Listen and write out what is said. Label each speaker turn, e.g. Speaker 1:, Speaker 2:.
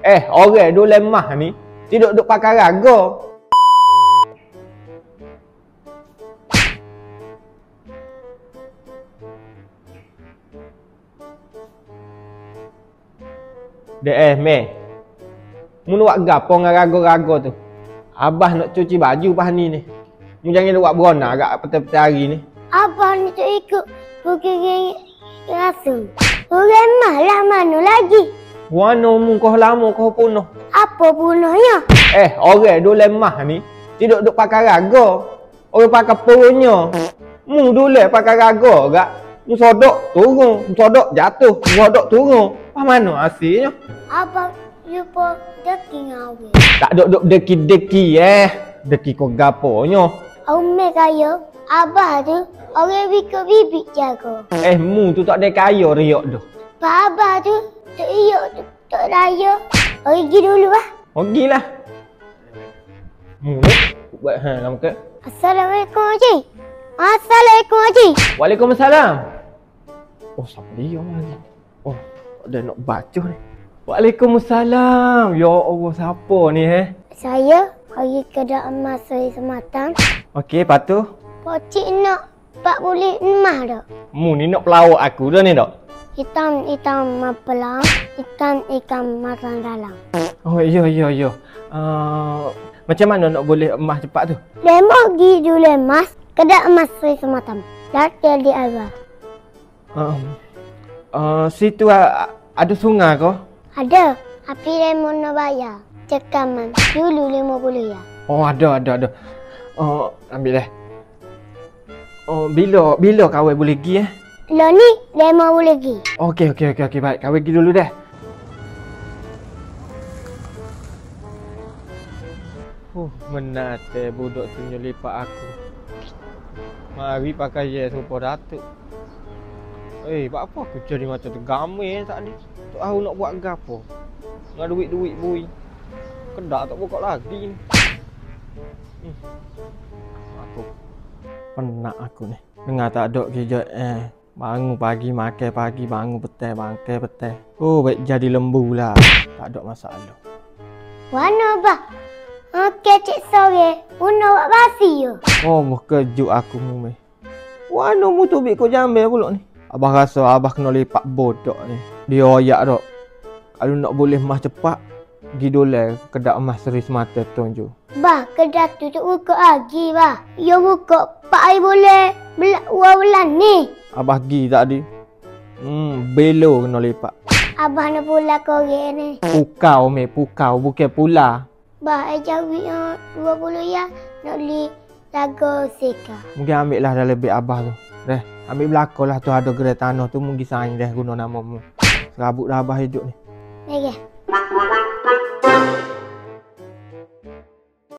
Speaker 1: Orang duk lemah ni duduk pakai raga. Dek meh. Mu nak buat gapo dengan raga-raga tu? Abah nak cuci baju pas ni. Mu jangan buat berona agak petang-petang hari ni.
Speaker 2: Abah ni tak ikut pergi rasa. Orang malah mana lagi?
Speaker 1: Wano mu kau lama kau punah.
Speaker 2: Apa punahnya?
Speaker 1: Orang duk lemah ni duduk pakai raga. Orang pakai punya. Mu dulu pakai raga agak. Mu sodok turun, mu sodok jatuh, mu sodok turun. Pas mana hasilnya?
Speaker 2: Abang lupa deki ngawe.
Speaker 1: Tak duk deki-deki Deki kau gaponyo.
Speaker 2: Umi kaya, abah tu orang bikut bibik jaga.
Speaker 1: Mu tu tak ada kaya riak tu.
Speaker 2: Pak abah tu tak iyak tu tak raya. Pergi dulu lah.
Speaker 1: Pergilah. Mu ni buat lama ke?
Speaker 2: Assalamualaikum Haji. Assalamualaikum Haji.
Speaker 1: Waalaikumsalam. Oh, siapa dia lagi? Oh, tak ada nak baca ni. Waalaikumsalam. Ya Allah, siapa ni
Speaker 2: Saya pergi ke emas saya sematang.
Speaker 1: Okey, lepas tu?
Speaker 2: Pocik nak 40 emas tak?
Speaker 1: Mu ni nak pelawak aku dah ni tak?
Speaker 2: Hitam mapelang, ikan makan dalam.
Speaker 1: Oh, ya. Macam mana nak boleh emas cepat tu?
Speaker 2: Demo pergi dulu emas, kedai emas saya sematang. Latih di awal.
Speaker 1: Situ ada sungai ke?
Speaker 2: Ada, tapi demo nak bayar. Cekaman dulu 50 ya.
Speaker 1: Oh, ada. Ambil dah. Oh, bila kawin boleh pergi
Speaker 2: Lo ni demo boleh pergi.
Speaker 1: Okey, baik. Kawin pergi dulu dah. Menate budak tu nyelipak aku. Mari pakai serupa datuk. Buat apa aku jadi macam tu gamai tak ni? Tak tahu nak buat gapo. Dengan duit-duit bui. Kedak tak buka lagi ni. Aku penat aku ni. Dengar tak ada kerja bangun pagi makan pagi, bangun petang makan petang. Baik jadi lembu lah. Tak ada masalah.
Speaker 2: Warna bah. Okey cik sore. Una buat basi yo.
Speaker 1: Kejut aku mu meh. Wano mu tu bik kau jambil pula ni. Abah rasa abah kena lipat bodoh ni. Dia oyak dok. Kalau nak boleh emas cepat, pergi dolai kedai emas Seri Semata Tunjuk.
Speaker 2: Bah, kedai tu buka lagi bah. Yo buka 4 hari boleh bulan ni.
Speaker 1: Abah pergi tadi. Belo kena lipat.
Speaker 2: Abah nak pula korek ni.
Speaker 1: Pukau bukan pula.
Speaker 2: Bah, jawi 20 ya nak beli lagu seka.
Speaker 1: Mungkin ambil lah dah lebih abah tu. Dah, ambil belakang lah tu ada gerai tanah tu mungkin saing dah guna nama mu. Serabut dah abah hidup ni.
Speaker 2: Okey.